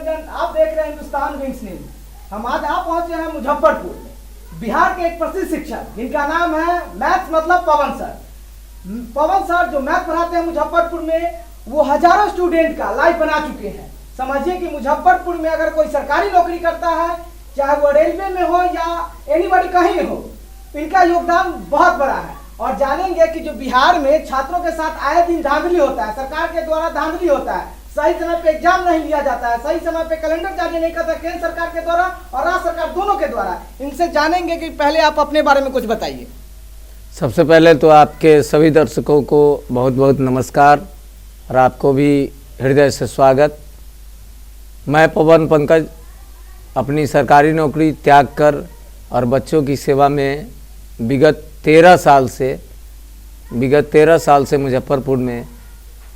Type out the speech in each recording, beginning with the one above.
मनोरंजन, आप देख रहे हैं हिंदुस्तान विंग्स न्यूज। हम आज यहाँ पहुंचे हैं मुजफ्फरपुर में। बिहार के एक प्रसिद्ध शिक्षक जिनका नाम है मैथ्स मतलब पवन सर। पवन सर जो मैथ पढ़ाते हैं मुजफ्फरपुर में, वो हजारों स्टूडेंट का लाइफ बना चुके हैं। समझिए कि मुजफ्फरपुर में अगर कोई सरकारी नौकरी करता है, चाहे वो रेलवे में हो या एनीबॉडी कहीं हो, इनका योगदान बहुत बड़ा है। और जानेंगे कि जो बिहार में छात्रों के साथ आए दिन धांधली होता है, सरकार के द्वारा धांधली होता है, सही समय पे एग्जाम नहीं लिया जाता है, सही समय पे कैलेंडर जारी नहीं करता केंद्र सरकार के द्वारा और राज्य सरकार दोनों के द्वारा। इनसे जानेंगे कि पहले आप अपने बारे में कुछ बताइए। सबसे पहले तो आपके सभी दर्शकों को बहुत बहुत नमस्कार और आपको भी हृदय से स्वागत। मैं पवन पंकज अपनी सरकारी नौकरी त्याग कर और बच्चों की सेवा में विगत 13 साल से मुजफ्फरपुर में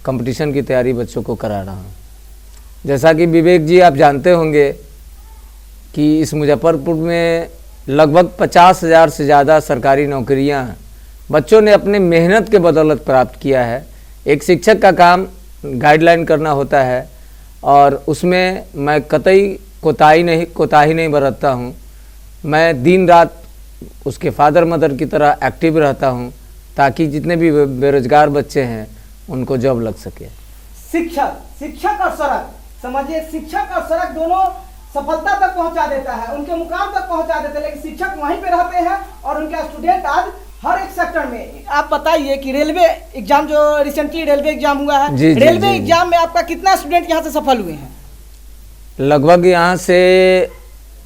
कंपटीशन की तैयारी बच्चों को करा रहा हूँ। जैसा कि विवेक जी आप जानते होंगे कि इस मुजफ्फरपुर में लगभग 50,000 से ज़्यादा सरकारी नौकरियाँ बच्चों ने अपने मेहनत के बदौलत प्राप्त किया है। एक शिक्षक का काम गाइडलाइन करना होता है और उसमें मैं कतई कोताही नहीं बरतता हूँ। मैं दिन रात उसके फादर मदर की तरह एक्टिव रहता हूँ ताकि जितने भी बेरोजगार बच्चे हैं उनको जॉब लग सके। शिक्षक और सड़क, समझिए शिक्षक और सड़क दोनों सफलता तक पहुंचा देता है, उनके मुकाम तक पहुंचा देते हैं, लेकिन शिक्षक वहीं पे रहते हैं और उनके स्टूडेंट आज हर एक सेक्टर में। आप बताइए कि रेलवे एग्जाम जो रिसेंटली रेलवे एग्जाम हुआ है, रेलवे एग्जाम में आपका कितना स्टूडेंट यहाँ से सफल हुए हैं? लगभग यहाँ से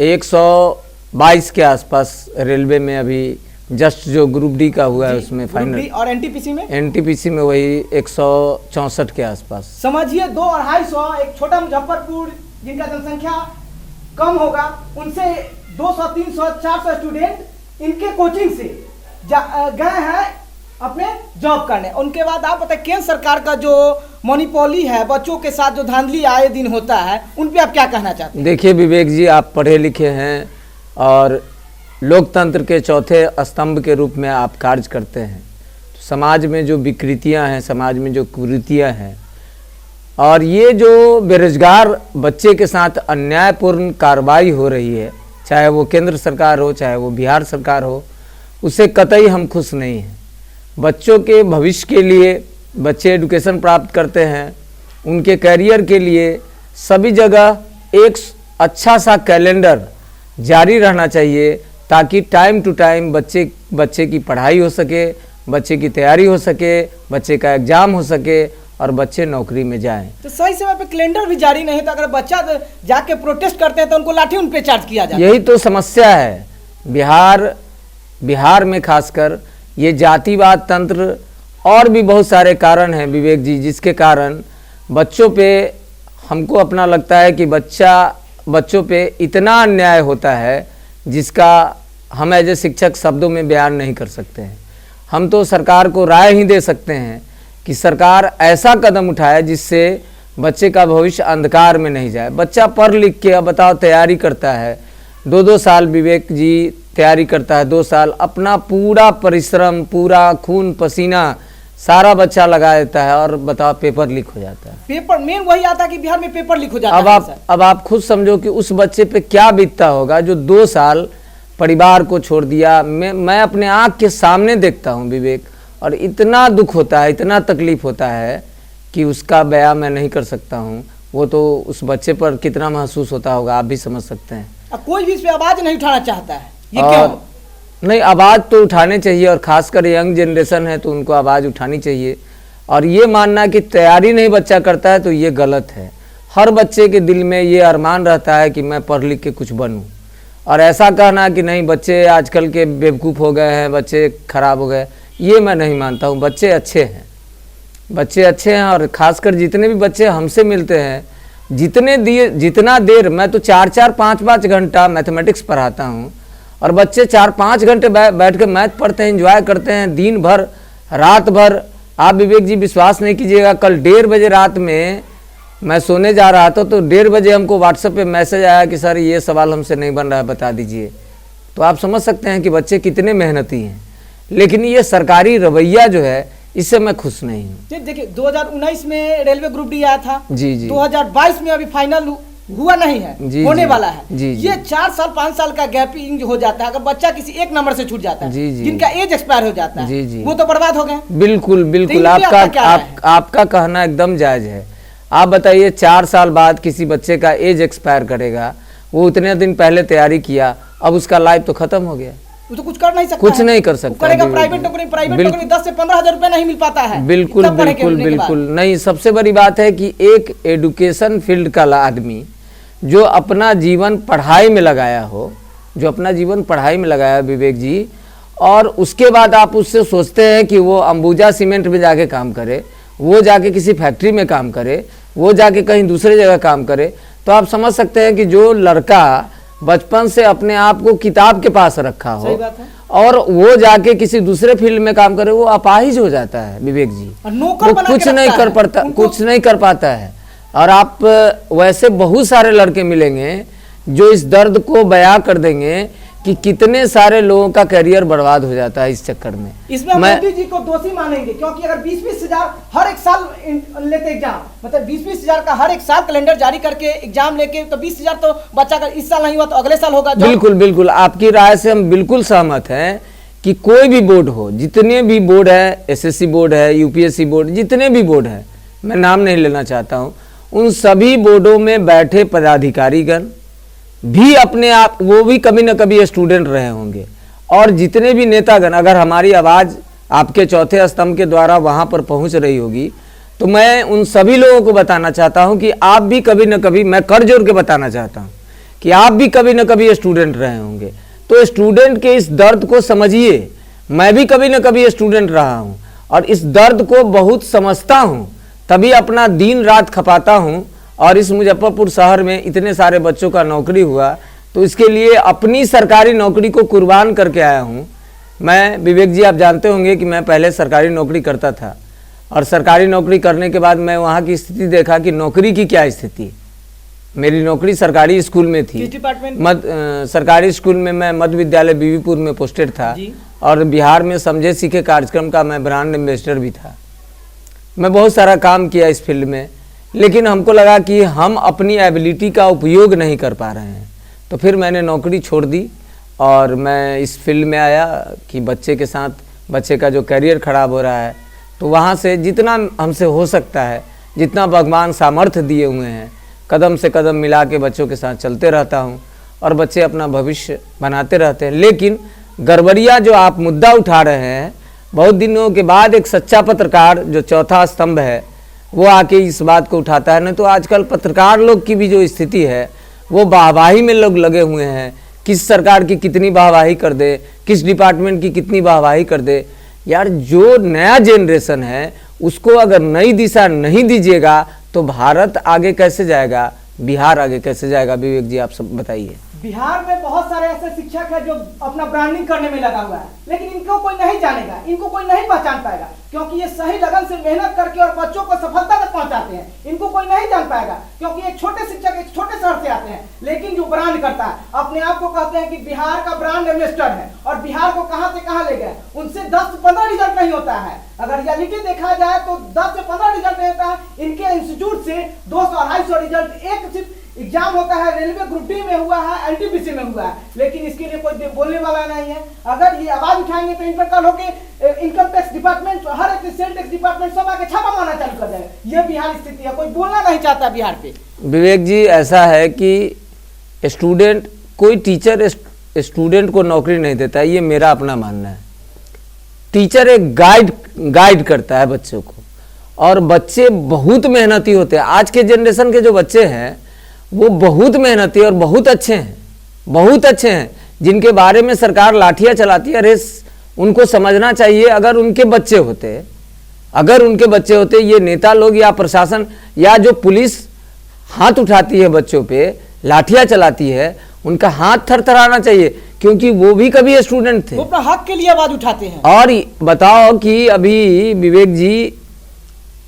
122 के आसपास रेलवे में अभी जस्ट जो ग्रुप डी का हुआ है उसमें फाइनल। और एनटीपीसी में वही 164 के आसपास। समझिए 200-250 एक छोटा मुजफ्फरपुर जिनका जनसंख्या कम होगा, उनसे 200, 300, 400 स्टूडेंट इनके कोचिंग से गए हैं अपने जॉब करने। उनके बाद आप बताए केंद्र सरकार का जो मोनोपोली है, बच्चों के साथ जो धांधली आए दिन होता है, उन पे आप क्या कहना चाहते हैं? देखिए विवेक जी, आप पढ़े लिखे हैं और लोकतंत्र के चौथे स्तंभ के रूप में आप कार्य करते हैं। तो समाज में जो विकृतियां हैं, समाज में जो कुरीतियां हैं और ये जो बेरोजगार बच्चे के साथ अन्यायपूर्ण कार्रवाई हो रही है, चाहे वो केंद्र सरकार हो चाहे वो बिहार सरकार हो, उससे कतई हम खुश नहीं हैं। बच्चों के भविष्य के लिए बच्चे एजुकेशन प्राप्त करते हैं, उनके करियर के लिए सभी जगह एक अच्छा सा कैलेंडर जारी रहना चाहिए ताकि टाइम टू टाइम बच्चे की पढ़ाई हो सके, बच्चे की तैयारी हो सके, बच्चे का एग्जाम हो सके और बच्चे नौकरी में जाएं। तो सही समय पे कैलेंडर भी जारी नहीं, तो अगर बच्चा जाके प्रोटेस्ट करते हैं तो उनको लाठी उन पे चार्ज किया जाता है। यही तो समस्या है बिहार में, खासकर ये जातिवाद तंत्र और भी बहुत सारे कारण हैं विवेक जी, जिसके कारण बच्चों पे हमको अपना लगता है कि बच्चों पे इतना अन्याय होता है जिसका हम एज ए शिक्षक शब्दों में बयान नहीं कर सकते हैं। हम तो सरकार को राय ही दे सकते हैं कि सरकार ऐसा कदम उठाए जिससे बच्चे का भविष्य अंधकार में नहीं जाए। बच्चा पढ़ लिख के अब बताओ तैयारी करता है, 2-2 साल विवेक जी तैयारी करता है, 2 साल अपना पूरा परिश्रम, पूरा खून पसीना सारा बच्चा लगा देता है और बताओ पेपर लीक हो जाता है। पेपर मेन वही आता है कि बिहार में पेपर लीक हो जाता है। अब आप खुद समझो कि उस बच्चे पे क्या बीतता होगा जो 2 साल परिवार को छोड़ दिया। मैं अपने आँख के सामने देखता हूँ विवेक, और इतना दुख होता है, इतना तकलीफ होता है कि उसका बयान मैं नहीं कर सकता हूँ। वो तो उस बच्चे पर कितना महसूस होता होगा आप भी समझ सकते हैं। अब कोई भी इस पे आवाज नहीं उठाना चाहता है, ये क्यों? नहीं, आवाज़ तो उठाने चाहिए और ख़ासकर यंग जनरेशन है तो उनको आवाज़ उठानी चाहिए। और ये मानना कि तैयारी नहीं बच्चा करता है तो ये गलत है। हर बच्चे के दिल में ये अरमान रहता है कि मैं पढ़ लिख के कुछ बनूं, और ऐसा कहना कि नहीं बच्चे आजकल के बेवकूफ़ हो गए हैं, बच्चे खराब हो गए, ये मैं नहीं मानता हूँ। बच्चे अच्छे हैं और ख़ासकर जितने भी बच्चे हमसे मिलते हैं, जितना देर मैं तो 4-4, 5-5 घंटा मैथमेटिक्स पढ़ाता हूँ और बच्चे 4-5 घंटे बैठ के मैथ पढ़ते हैं, एंजॉय करते हैं दिन भर रात भर। आप विवेक जी विश्वास नहीं कीजिएगा, कल 1:30 बजे रात में मैं सोने जा रहा था तो 1:30 बजे हमको व्हाट्सएप पे मैसेज आया कि सर ये सवाल हमसे नहीं बन रहा है, बता दीजिए। तो आप समझ सकते हैं कि बच्चे कितने मेहनती हैं। लेकिन ये सरकारी रवैया जो है इससे मैं खुश नहीं हूँ। देखिए 2019 में रेलवे ग्रुप डी आया था, जी 2022 में अभी फाइनल हुआ नहीं है, जी, होने जी, वाला है। जी, जी। ये 4 साल 5 साल का गैपिंग हो जाता है, अगर बच्चा किसी एक नंबर से छूट जाता है, जी, जी। जिनका एज एक्सपायर हो जाता है, जी, जी। वो तो बर्बाद हो गए। बिल्कुल तो बिल्कुल, इन पे आपका क्या राय है? आपका कहना एकदम जायज है। आप बताइए, 4 साल बाद किसी बच्चे का एज एक्सपायर करेगा, वो उतने दिन पहले तैयारी किया, अब उसका लाइफ तो खत्म हो गया। वो तो कुछ कर नहीं सकता, कुछ नहीं कर सकता, वो करेगा बिल्कुल। प्राइवेट नौकरी, प्राइवेट नौकरी 10 से 15 हजार रुपए नहीं मिल पाता है। बिल्कुल इतना पढ़े के बिल्कुल मिलने के बाद। बिल्कुल नहीं। सबसे बड़ी बात है कि एक एडुकेशन फील्ड का आदमी जो अपना जीवन पढ़ाई में लगाया हो, जो अपना जीवन पढ़ाई में लगाया विवेक जी, और उसके बाद आप उससे सोचते हैं कि वो अंबुजा सीमेंट में जाके काम करे, वो जाके किसी फैक्ट्री में काम करे, वो जाके कहीं दूसरे जगह काम करे, तो आप समझ सकते हैं कि जो लड़का बचपन से अपने आप को किताब के पास रखा हो सही बात है। और वो जाके किसी दूसरे फील्ड में काम करे, वो अपाहिज हो जाता है विवेक जी। और नौकर वो बना कुछ के नहीं रखता कर है। पाता, उनको- कुछ नहीं कर पाता है। और आप वैसे बहुत सारे लड़के मिलेंगे जो इस दर्द को बयां कर देंगे कि कितने सारे लोगों का करियर बर्बाद हो जाता है इस चक्कर में। इसमें मोदी जी को दोषी मानेंगे, क्योंकि अगर 20-20 हजार हर एक साल लेते एग्जाम, मतलब 20-20 हजार का हर एक साल कैलेंडर जारी करके एग्जाम लेके, तो 20 हजार तो बच्चा का इस साल नहीं हुआ तो अगले साल होगा। बिल्कुल बिल्कुल, आपकी राय से हम बिल्कुल सहमत हैं कि कोई भी बोर्ड हो, जितने भी बोर्ड है, एसएससी बोर्ड है, यूपीएससी बोर्ड, जितने भी बोर्ड है, मैं नाम नहीं लेना चाहता हूं, उन सभी बोर्डों में बैठे पदाधिकारीगण भी अपने आप, वो भी कभी न कभी स्टूडेंट रहे होंगे। और जितने भी नेतागण, अगर हमारी आवाज़ आपके चौथे स्तंभ के द्वारा वहाँ पर पहुँच रही होगी, तो मैं उन सभी लोगों को बताना चाहता हूँ कि आप भी कभी न कभी, मैं कर जोड़ के बताना चाहता हूँ कि आप भी कभी न कभी स्टूडेंट रहे होंगे। तो स्टूडेंट के इस दर्द को समझिए। मैं भी कभी न कभी स्टूडेंट रहा हूँ और इस दर्द को बहुत समझता हूँ, तभी अपना दिन रात खपाता हूँ। और इस मुजफ्फरपुर शहर में इतने सारे बच्चों का नौकरी हुआ, तो इसके लिए अपनी सरकारी नौकरी को कुर्बान करके आया हूँ। मैं, विवेक जी, आप जानते होंगे कि मैं पहले सरकारी नौकरी करता था, और सरकारी नौकरी करने के बाद मैं वहाँ की स्थिति देखा कि नौकरी की क्या स्थिति। मेरी नौकरी सरकारी स्कूल में थी। किस डिपार्टमेंट? सरकारी स्कूल में मैं मध्य विद्यालय बीवीपुर में पोस्टेड था, और बिहार में समझे सीखे कार्यक्रम का मैं ब्रांड एम्बेसडर भी था। मैं बहुत सारा काम किया इस फील्ड में, लेकिन हमको लगा कि हम अपनी एबिलिटी का उपयोग नहीं कर पा रहे हैं, तो फिर मैंने नौकरी छोड़ दी और मैं इस फील्ड में आया कि बच्चे के साथ, बच्चे का जो करियर ख़राब हो रहा है, तो वहाँ से जितना हमसे हो सकता है, जितना भगवान सामर्थ्य दिए हुए हैं, कदम से कदम मिला के बच्चों के साथ चलते रहता हूँ और बच्चे अपना भविष्य बनाते रहते हैं। लेकिन गड़बड़ियाँ जो आप मुद्दा उठा रहे हैं, बहुत दिनों के बाद एक सच्चा पत्रकार जो चौथा स्तंभ है वो आके इस बात को उठाता है। नहीं तो आजकल पत्रकार लोग की भी जो स्थिति है, वो वाहवाही में लोग लगे हुए हैं, किस सरकार की कितनी वाहवाही कर दे, किस डिपार्टमेंट की कितनी वाहवाही कर दे। यार, जो नया जनरेशन है उसको अगर नई दिशा नहीं दीजिएगा तो भारत आगे कैसे जाएगा, बिहार आगे कैसे जाएगा? विवेक जी, आप सब बताइए। बिहार में बहुत सारे ऐसे शिक्षक हैं जो अपना ब्रांडिंग करने में लगा हुआ है, लेकिन इनको कोई नहीं जानेगा, इनको कोई नहीं पहचान पाएगा, क्योंकि ये सही लगन से मेहनत करके और बच्चों को सफलता तक पहुंचाते हैं। इनको कोई नहीं जान पाएगा, क्योंकि एक छोटे शिक्षक एक छोटे शहर से आते हैं, लेकिन जो ब्रांड करता है, अपने आप को कहते हैं कि बिहार का ब्रांड एम्बेसडर है, और बिहार को कहां से कहां ले गए। उनसे 10 से 15 रिजल्ट नहीं होता है। अगर रियलिटी देखा जाए तो 10 से 15 रिजल्ट नहीं होता है। इनके इंस्टीट्यूट से 200-250 रिजल्ट, एक सिर्फ एग्जाम होता है, रेलवे ग्रुप डी में हुआ है, एलटीपीसी में हुआ है, लेकिन इसके लिए कोई बोलने वाला नहीं है। अगर ये आवाज उठाएंगे तो इन पर कल होके इनकम टैक्स डिपार्टमेंट, हर एक सेल टैक्स डिपार्टमेंट सब आके छापा मारना चालू कर देगा। ये बिहार स्थिति है, कोई बोलना नहीं चाहता बिहार पे। विवेक जी, ऐसा है कि स्टूडेंट, कोई टीचर स्टूडेंट को नौकरी नहीं देता है, ये मेरा अपना मानना है। टीचर एक गाइड करता है बच्चों को, और बच्चे बहुत मेहनती होते हैं। आज के जनरेशन के जो बच्चे हैं वो बहुत मेहनती और बहुत अच्छे हैं, बहुत अच्छे हैं, जिनके बारे में सरकार लाठियां चलाती है। अरे, उनको समझना चाहिए, अगर उनके बच्चे होते, ये नेता लोग या प्रशासन या जो पुलिस हाथ उठाती है बच्चों पे, लाठियां चलाती है, उनका हाथ थरथराना चाहिए, क्योंकि वो भी कभी स्टूडेंट थे, वो अपना हक के लिए आवाज उठाते हैं। और बताओ कि अभी विवेक जी,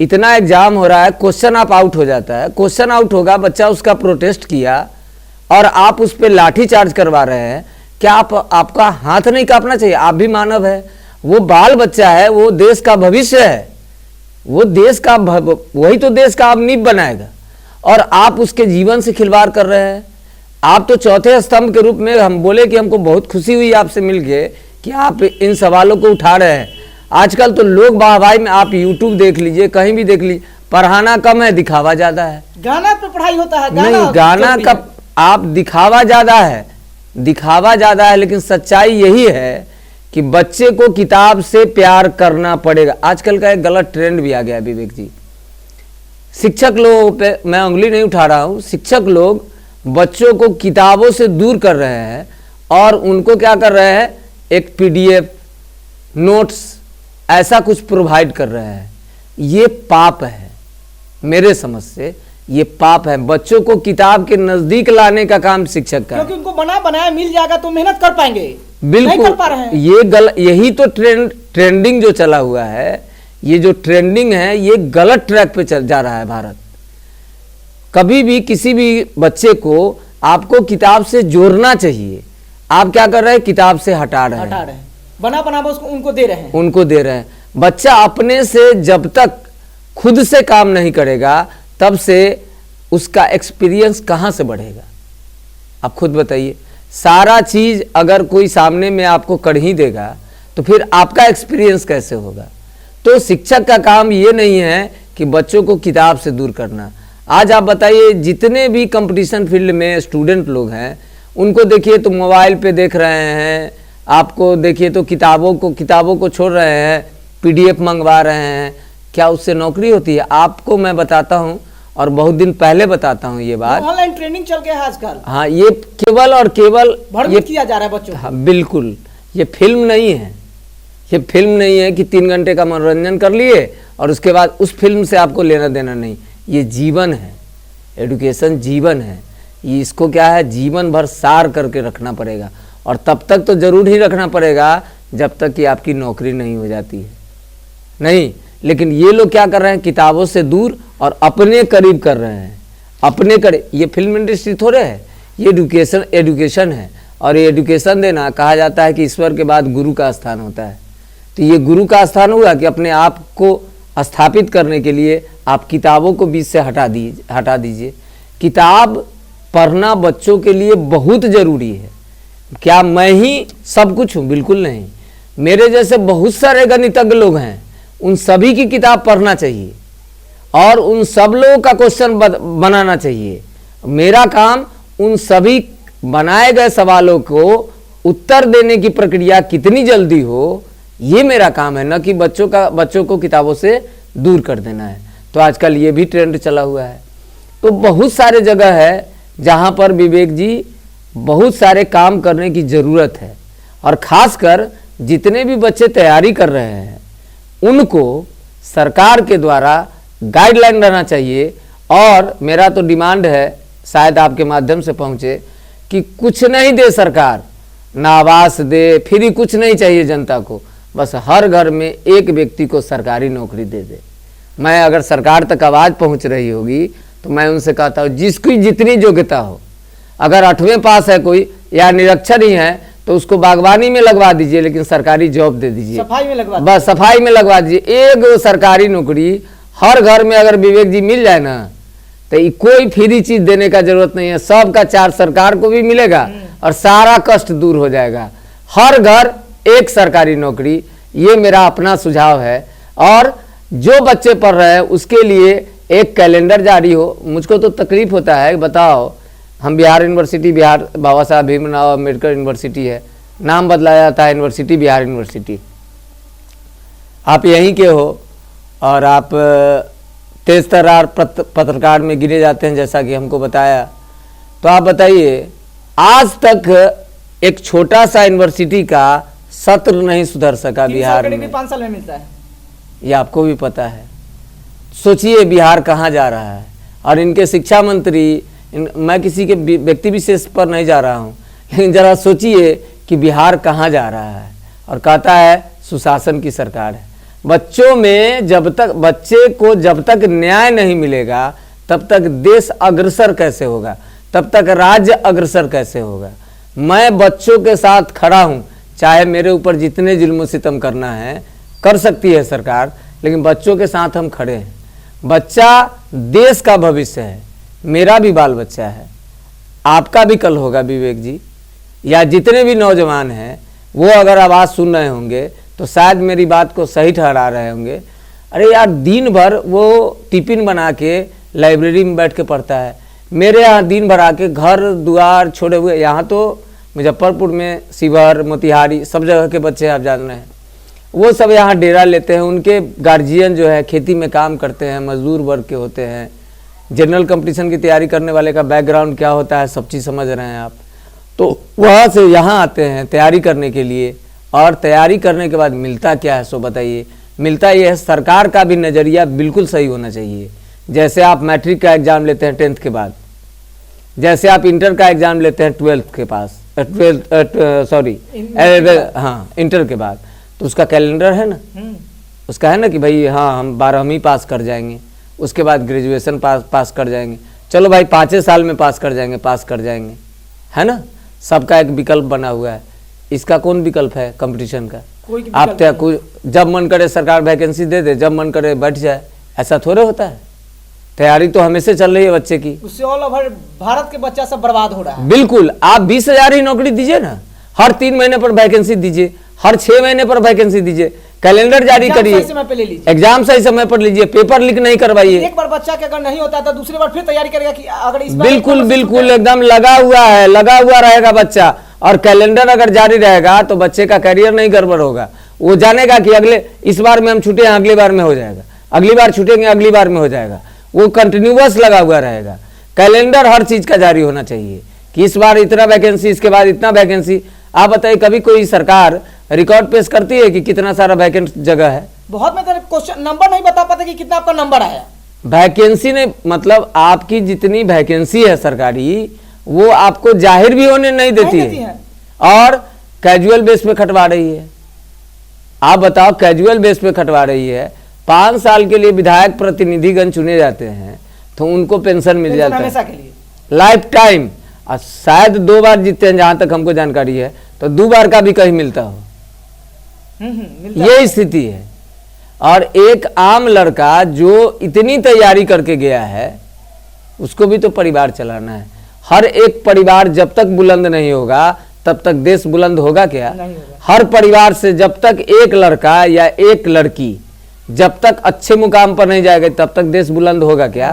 इतना एग्जाम हो रहा है, क्वेश्चन आप आउट हो जाता है, क्वेश्चन आउट होगा, बच्चा उसका प्रोटेस्ट किया और आप उस पर लाठी चार्ज करवा रहे हैं। क्या आपका हाथ नहीं कांपना चाहिए? आप भी मानव है, वो बाल बच्चा है, वो देश का भविष्य है, वो देश का वही तो देश का अब नींव बनाएगा। और आप उसके जीवन से खिलवाड़ कर रहे हैं। आप तो चौथे स्तंभ के रूप में हम बोले कि हमको बहुत खुशी हुई आपसे मिल के कि आप इन सवालों को उठा रहे हैं। आजकल तो लोग वाहवाही में, आप यूट्यूब देख लीजिए, कहीं भी देख लीजिए, पढ़ाना कम है, दिखावा ज्यादा है। गाना पे पढ़ाई होता है, नहीं, गाना का आप दिखावा ज्यादा है, दिखावा ज्यादा है, लेकिन सच्चाई यही है कि बच्चे को किताब से प्यार करना पड़ेगा। आजकल का एक गलत ट्रेंड भी आ गया विवेक जी। शिक्षक लोगों पे मैं उंगली नहीं उठा रहा हूं, शिक्षक लोग बच्चों को किताबों से दूर कर रहे हैं और उनको क्या कर रहे हैं, एक पीडीएफ, नोट्स, ऐसा कुछ प्रोवाइड कर रहे हैं। ये पाप है, मेरे समझ से ये पाप है। बच्चों को किताब के नजदीक लाने का काम शिक्षक का है, क्योंकि उनको बना बनाया मिल जाएगा तो मेहनत कर पाएंगे, बिल्कुल नहीं कर पा रहे हैं। यही तो ट्रेंडिंग जो चला हुआ है, ये जो ट्रेंडिंग है, ये गलत ट्रैक पे चल जा रहा है भारत। कभी भी किसी भी बच्चे को आपको किताब से जोड़ना चाहिए। आप क्या कर रहे हैं, किताब से हटा रहे हैं, बना बना उसको उनको दे रहे हैं, उनको दे रहे हैं। बच्चा अपने से जब तक खुद से काम नहीं करेगा तब से उसका एक्सपीरियंस कहां से बढ़ेगा, आप खुद बताइए। सारा चीज अगर कोई सामने में आपको कर ही देगा तो फिर आपका एक्सपीरियंस कैसे होगा। तो शिक्षक का काम ये नहीं है कि बच्चों को किताब से दूर करना। आज आप बताइए, जितने भी कंपटीशन फील्ड में स्टूडेंट लोग हैं उनको देखिए तो मोबाइल पे देख रहे हैं, आपको देखिए तो किताबों को छोड़ रहे हैं, पीडीएफ मंगवा रहे हैं। क्या उससे नौकरी होती है? आपको मैं बताता हूं, और बहुत दिन पहले बताता हूं ये बात। ऑनलाइन ट्रेनिंग चल के है आजकल। हाँ, ये केवल और केवल ये किया जा रहा है बच्चों को। हाँ, बिल्कुल। ये फिल्म नहीं है, ये फिल्म नहीं है कि 3 घंटे का मनोरंजन कर लिए और उसके बाद उस फिल्म से आपको लेना देना नहीं। ये जीवन है, एजुकेशन जीवन है। ये इसको क्या है, जीवन भर सार करके रखना पड़ेगा, और तब तक तो जरूर ही रखना पड़ेगा जब तक कि आपकी नौकरी नहीं हो जाती है। नहीं, लेकिन ये लोग क्या कर रहे हैं, किताबों से दूर और अपने करीब कर रहे हैं, अपने करीब। ये फिल्म इंडस्ट्री थोड़े है, ये एजुकेशन है। और ये एजुकेशन देना, कहा जाता है कि ईश्वर के बाद गुरु का स्थान होता है। तो ये गुरु का स्थान हुआ कि अपने आप को स्थापित करने के लिए आप किताबों को बीच से हटा दीजिए। किताब पढ़ना बच्चों के लिए बहुत ज़रूरी है। क्या मैं ही सब कुछ हूँ? बिल्कुल नहीं। मेरे जैसे बहुत सारे गणितज्ञ लोग हैं, उन सभी की किताब पढ़ना चाहिए और उन सब लोगों का क्वेश्चन बनाना चाहिए। मेरा काम उन सभी बनाए गए सवालों को उत्तर देने की प्रक्रिया कितनी जल्दी हो, ये मेरा काम है, न कि बच्चों को किताबों से दूर कर देना है। तो आजकल ये भी ट्रेंड चला हुआ है। तो बहुत सारे जगह है जहाँ पर विवेक जी बहुत सारे काम करने की ज़रूरत है, और ख़ासकर जितने भी बच्चे तैयारी कर रहे हैं उनको सरकार के द्वारा गाइडलाइन रहना चाहिए। और मेरा तो डिमांड है, शायद आपके माध्यम से पहुँचे, कि कुछ नहीं दे सरकार, ना आवास दे, फ्री कुछ नहीं चाहिए जनता को, बस हर घर में एक व्यक्ति को सरकारी नौकरी दे दे। मैं अगर सरकार तक आवाज़ पहुंच रही होगी तो मैं उनसे कहता हूँ, जिसकी जितनी योग्यता हो, अगर 8वें पास है कोई या निरक्षर ही है तो उसको बागवानी में लगवा दीजिए, लेकिन सरकारी जॉब दे दीजिए, सफाई में लगवा, बस सफाई में लगवा दीजिए। एक सरकारी नौकरी हर घर में अगर विवेक जी मिल जाए ना, तो कोई फ्री चीज देने का जरूरत नहीं है, सबका चार्ज सरकार को भी मिलेगा और सारा कष्ट दूर हो जाएगा। हर घर एक सरकारी नौकरी, ये मेरा अपना सुझाव है। और जो बच्चे पढ़ रहे हैं उसके लिए एक कैलेंडर जारी हो। मुझको तो तकलीफ होता है, बताओ, हम बिहार यूनिवर्सिटी, बिहार बाबा साहब भीमराव अम्बेडकर यूनिवर्सिटी है, नाम बदला जाता है यूनिवर्सिटी बिहार यूनिवर्सिटी। आप यहीं के हो और आप तेज तर्रार पत्रकार में गिने जाते हैं, जैसा कि हमको बताया। तो आप बताइए, आज तक एक छोटा सा यूनिवर्सिटी का सत्र नहीं सुधर सका बिहार में। 5 साल में मिलता है, ये आपको भी पता है। सोचिए बिहार कहाँ जा रहा है। और इनके शिक्षा मंत्री, मैं किसी के व्यक्ति विशेष पर नहीं जा रहा हूँ, लेकिन जरा सोचिए कि बिहार कहाँ जा रहा है। और कहता है सुशासन की सरकार है। बच्चों में बच्चे को जब तक न्याय नहीं मिलेगा तब तक देश अग्रसर कैसे होगा, तब तक राज्य अग्रसर कैसे होगा। मैं बच्चों के साथ खड़ा हूँ, चाहे मेरे ऊपर जितने जुल्म सितम करना है कर सकती है सरकार, लेकिन बच्चों के साथ हम खड़े हैं। बच्चा देश का भविष्य है, मेरा भी बाल बच्चा है, आपका भी कल होगा विवेक जी, या जितने भी नौजवान हैं वो अगर आवाज़ सुन रहे होंगे तो शायद मेरी बात को सही ठहरा रहे होंगे। अरे यार, दिन भर वो टिफिन बना के लाइब्रेरी में बैठ के पढ़ता है, मेरे यहाँ दिन भर आके घर द्वार छोड़े हुए, यहाँ तो मुजफ्फरपुर में शिवहर मोतिहारी सब जगह के बच्चे आप जान रहे हैं, वो सब यहाँ डेरा लेते हैं। उनके गार्जियन जो है खेती में काम करते हैं, मजदूर वर्ग के होते हैं। जनरल कंपटीशन की तैयारी करने वाले का बैकग्राउंड क्या होता है सब चीज़ समझ रहे हैं आप। तो वहाँ से यहाँ आते हैं तैयारी करने के लिए, और तैयारी करने के बाद मिलता क्या है सो बताइए। मिलता ये है, सरकार का भी नज़रिया बिल्कुल सही होना चाहिए। जैसे आप मैट्रिक का एग्ज़ाम लेते हैं 10th के बाद, जैसे आप इंटर का एग्ज़ाम लेते हैं 12th के पास, हाँ इंटर के बाद, तो उसका कैलेंडर है ना, उसका है ना कि भाई हाँ हम 12वीं पास कर जाएंगे, उसके बाद ग्रेजुएशन पास कर जाएंगे, चलो भाई 5 साल में पास कर जाएंगे, है ना। सबका एक विकल्प बना हुआ है। इसका कौन विकल्प है कंपटीशन का? आप जब मन करे सरकार वैकेंसी दे दे, जब मन करे बैठ जाए, ऐसा थोड़े होता है। तैयारी तो हमेशा चल रही है बच्चे की। उससे ऑल ओवर भारत के बच्चा सब बर्बाद हो रहा है। बिल्कुल, आप 20,000 ही नौकरी दीजिए ना, हर 3 महीने पर वैकेंसी दीजिए, हर 6 महीने पर वैकेंसी दीजिए, कैलेंडर जारी करिए, एग्जाम सही समय पर लीजिए, पेपर लीक नहीं करवाइए। एक बार बच्चा के अगर नहीं होता तो दूसरी बार फिर तैयारी करेगा कि अगर इस बार बिल्कुल एकदम लगा हुआ रहेगा बच्चा। और कैलेंडर अगर जारी रहेगा तो बच्चे का करियर नहीं गड़बड़ होगा। वो जानेगा कि अगले इस बार में हम छूटे हैं, अगली बार में हो जाएगा, अगली बार छूटेंगे, अगली बार में हो जाएगा। वो कंटिन्यूअस लगा हुआ रहेगा। कैलेंडर हर चीज का जारी होना चाहिए कि इस बार इतना वैकेंसी, इसके बाद इतना वैकेंसी। आप बताइए, कभी कोई सरकार रिकॉर्ड पेश करती है कि कितना सारा वैकेंट जगह है? बहुत में क्वेश्चन नंबर नहीं बता पाते कि कितना आपका नंबर आया। वैकेंसी ने मतलब आपकी जितनी वैकेंसी है सरकारी, वो आपको जाहिर भी होने नहीं देती है, और कैजुअल बेस पे खटवा रही है। आप बताओ, कैजुअल बेस पे खटवा रही है। 5 साल के लिए विधायक प्रतिनिधिगण चुने जाते हैं तो उनको पेंशन मिल जाता है लाइफ टाइम, और शायद 2 बार जीतते हैं जहां तक हमको जानकारी है, तो 2 बार का भी कहीं मिलता हो। ये स्थिति है। और एक आम लड़का जो इतनी तैयारी करके गया है, उसको भी तो परिवार चलाना है। हर एक परिवार जब तक बुलंद नहीं होगा तब तक देश बुलंद होगा क्या? हर परिवार से जब तक एक लड़का या एक लड़की जब तक अच्छे मुकाम पर नहीं जाएगा तब तक देश बुलंद होगा क्या?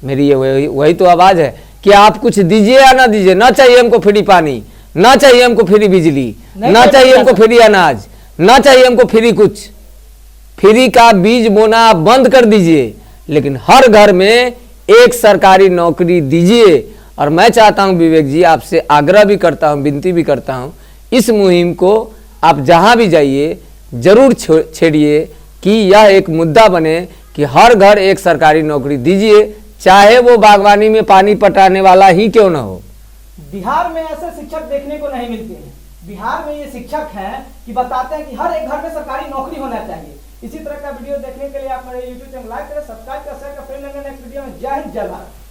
मेरी ये वही तो आवाज है कि आप कुछ दीजिए या ना दीजिए, ना चाहिए हमको फ्री पानी, ना चाहिए हमको फ्री बिजली, ना चाहिए हमको फ्री अनाज, ना चाहिए हमको फ्री कुछ। फ्री का बीज बोना आप बंद कर दीजिए, लेकिन हर घर में एक सरकारी नौकरी दीजिए। और मैं चाहता हूं विवेक जी, आपसे आग्रह भी करता हूं, विनती भी करता हूं, इस मुहिम को आप जहां भी जाइए जरूर छेड़िए कि यह एक मुद्दा बने कि हर घर एक सरकारी नौकरी दीजिए, चाहे वो बागवानी में पानी पटाने वाला ही क्यों ना हो। बिहार में ऐसे शिक्षक देखने को नहीं मिलते हैं। बिहार में ये शिक्षक हैं कि बताते हैं कि हर एक घर में सरकारी नौकरी होना चाहिए। इसी तरह का वीडियो देखने के लिए आप मेरे YouTube चैनल लाइक करें, सब्सक्राइब करें, शेयर करें। नेक्स्ट वीडियो में जय हिंद, जय भारत।